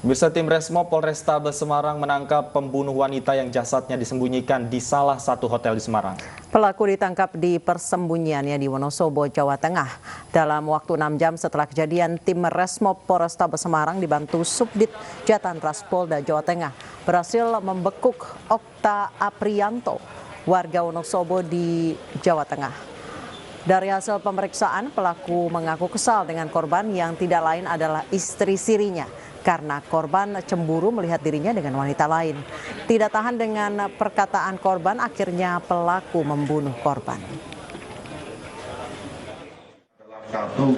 Bisa tim Resmo Polrestabes Semarang menangkap pembunuh wanita yang jasadnya disembunyikan di salah satu hotel di Semarang. Pelaku ditangkap di persembunyiannya di Wonosobo, Jawa Tengah. Dalam waktu 6 jam setelah kejadian, tim Resmo Polrestabes Semarang dibantu Subdit Jatantras Polda Jawa Tengah berhasil membekuk Okta Aprianto, warga Wonosobo di Jawa Tengah. Dari hasil pemeriksaan, pelaku mengaku kesal dengan korban yang tidak lain adalah istri sirinya karena korban cemburu melihat dirinya dengan wanita lain. Tidak tahan dengan perkataan korban, akhirnya pelaku membunuh korban. Satu,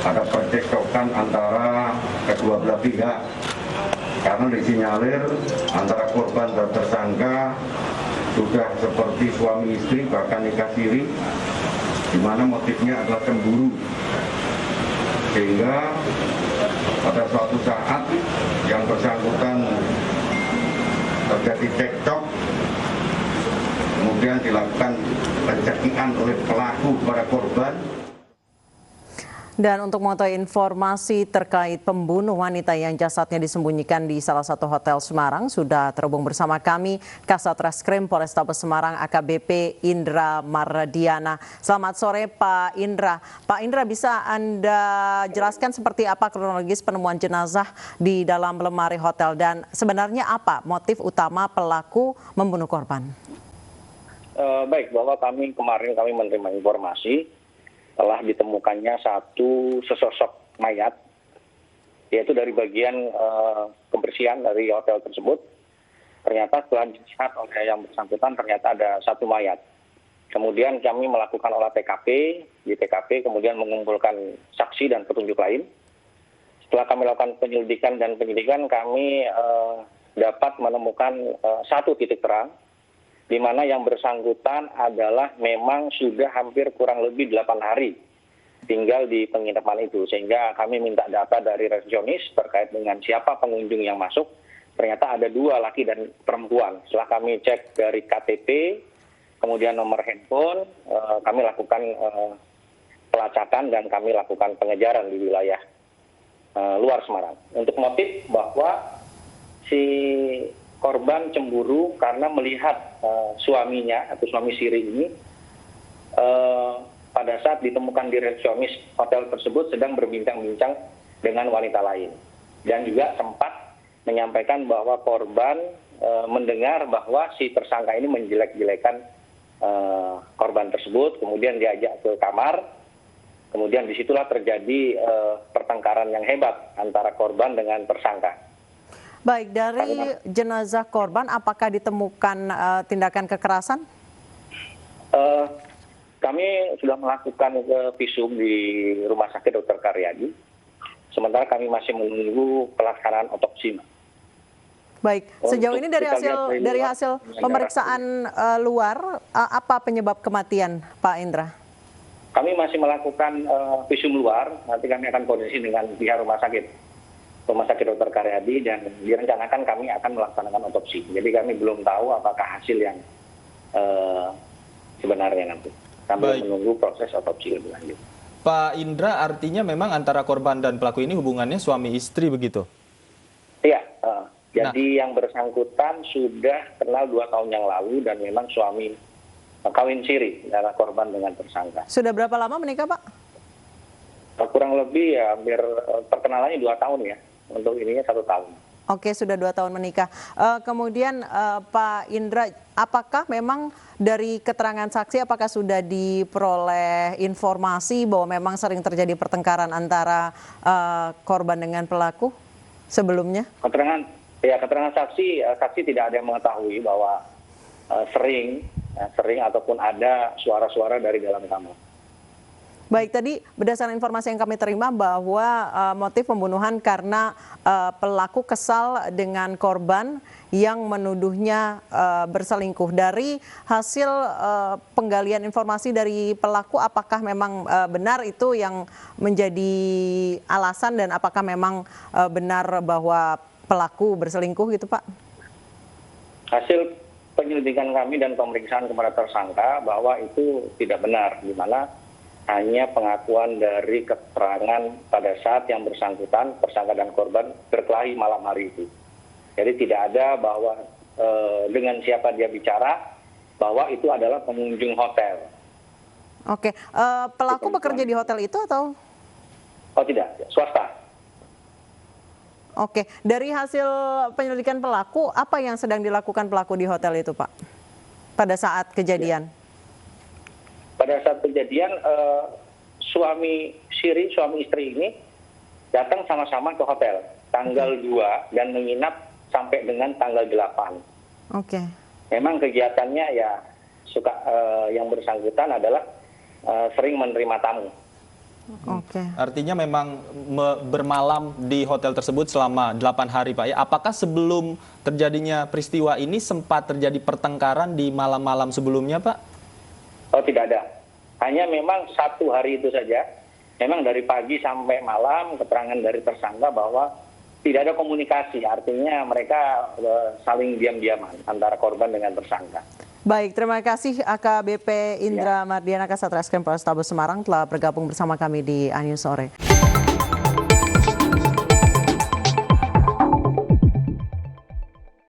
ada percekcokan antara kedua belah pihak karena disinyalir antara korban dan tersangka sudah seperti suami istri bahkan nikah siri, di mana motifnya adalah cemburu, sehingga pada suatu saat yang bersangkutan terjadi cekcok, kemudian dilakukan pencekikan oleh pelaku kepada korban. Dan untuk mengetahui informasi terkait pembunuh wanita yang jasadnya disembunyikan di salah satu hotel Semarang, sudah terhubung bersama kami Kasat Reskrim Polrestabes Semarang AKBP Indra Mardiana. Selamat sore Pak Indra. Pak Indra, bisa Anda jelaskan seperti apa kronologis penemuan jenazah di dalam lemari hotel dan sebenarnya apa motif utama pelaku membunuh korban? Baik, bahwa kemarin kami menerima informasi telah ditemukannya satu sesosok mayat, yaitu dari bagian kebersihan dari hotel tersebut. Ternyata setelah dilihat oleh yang bersangkutan, ternyata ada satu mayat. Kemudian kami melakukan olah TKP, di TKP kemudian mengumpulkan saksi dan petunjuk lain. Setelah kami lakukan penyelidikan dan penyidikan, kami dapat menemukan satu titik terang, di mana yang bersangkutan adalah memang sudah hampir kurang lebih 8 hari tinggal di penginapan itu. Sehingga kami minta data dari resepsionis terkait dengan siapa pengunjung yang masuk. Ternyata ada 2 laki dan perempuan. Setelah kami cek dari KTP, kemudian nomor handphone, kami lakukan pelacakan dan kami lakukan pengejaran di wilayah luar Semarang. Untuk motif bahwa si korban cemburu karena melihat suaminya atau suami siri ini pada saat ditemukan di resepsionis hotel tersebut sedang berbincang-bincang dengan wanita lain. Dan juga sempat menyampaikan bahwa korban mendengar bahwa si tersangka ini menjelek-jelekan korban tersebut, kemudian diajak ke kamar, kemudian disitulah terjadi pertengkaran yang hebat antara korban dengan tersangka. Baik, dari jenazah korban apakah ditemukan tindakan kekerasan? Kami sudah melakukan visum di Rumah Sakit Dr. Karyadi, sementara kami masih menunggu pelaksanaan otopsi. Baik, sejauh ini dari hasil pemeriksaan luar, apa penyebab kematian Pak Indra? Kami masih melakukan visum luar, nanti kami akan koordinasi dengan pihak Rumah Sakit Dr. Karyadi, dan direncanakan kami akan melaksanakan otopsi. Jadi kami belum tahu apakah hasil yang sebenarnya nanti. Kami menunggu proses otopsi lebih lanjut. Pak Indra, artinya memang antara korban dan pelaku ini hubungannya suami istri begitu? Iya, jadi yang bersangkutan sudah kenal 2 tahun yang lalu dan memang suami kawin siri antara korban dengan tersangka. Sudah berapa lama menikah, Pak? Kurang lebih ya hampir perkenalannya 2 tahun ya. Untuk ininya 1 tahun. Oke, sudah 2 tahun menikah. Kemudian Pak Indra, apakah memang dari keterangan saksi, apakah sudah diperoleh informasi bahwa memang sering terjadi pertengkaran antara korban dengan pelaku sebelumnya? Keterangan saksi tidak ada yang mengetahui bahwa sering ataupun ada suara-suara dari dalam kamar. Baik, tadi berdasarkan informasi yang kami terima bahwa motif pembunuhan karena pelaku kesal dengan korban yang menuduhnya berselingkuh. Dari hasil penggalian informasi dari pelaku, apakah memang benar itu yang menjadi alasan dan apakah memang benar bahwa pelaku berselingkuh gitu, Pak? Hasil penyelidikan kami dan pemeriksaan kepada tersangka bahwa itu tidak benar, di mana hanya pengakuan dari keterangan pada saat yang bersangkutan, tersangka dan korban berkelahi malam hari itu. Jadi tidak ada bahwa dengan siapa dia bicara, bahwa itu adalah pengunjung hotel. Oke, pelaku bekerja di hotel itu atau? Oh tidak, swasta. Oke, dari hasil penyelidikan pelaku, apa yang sedang dilakukan pelaku di hotel itu, Pak? Pada saat kejadian? Pada saat kejadian, suami istri ini datang sama-sama ke hotel tanggal 2 dan menginap sampai dengan tanggal 8. Oke. Memang kegiatannya ya yang bersangkutan adalah sering menerima tamu. Oke. Artinya memang bermalam di hotel tersebut selama 8 hari, Pak. Ya, apakah sebelum terjadinya peristiwa ini sempat terjadi pertengkaran di malam-malam sebelumnya, Pak? Oh tidak ada. Hanya memang 1 hari itu saja. Memang dari pagi sampai malam keterangan dari tersangka bahwa tidak ada komunikasi. Artinya mereka saling diam-diaman antara korban dengan tersangka. Baik, terima kasih AKBP Indra Mardiana Kasat Reskrim Polrestabes Semarang telah bergabung bersama kami di Anyus Sore.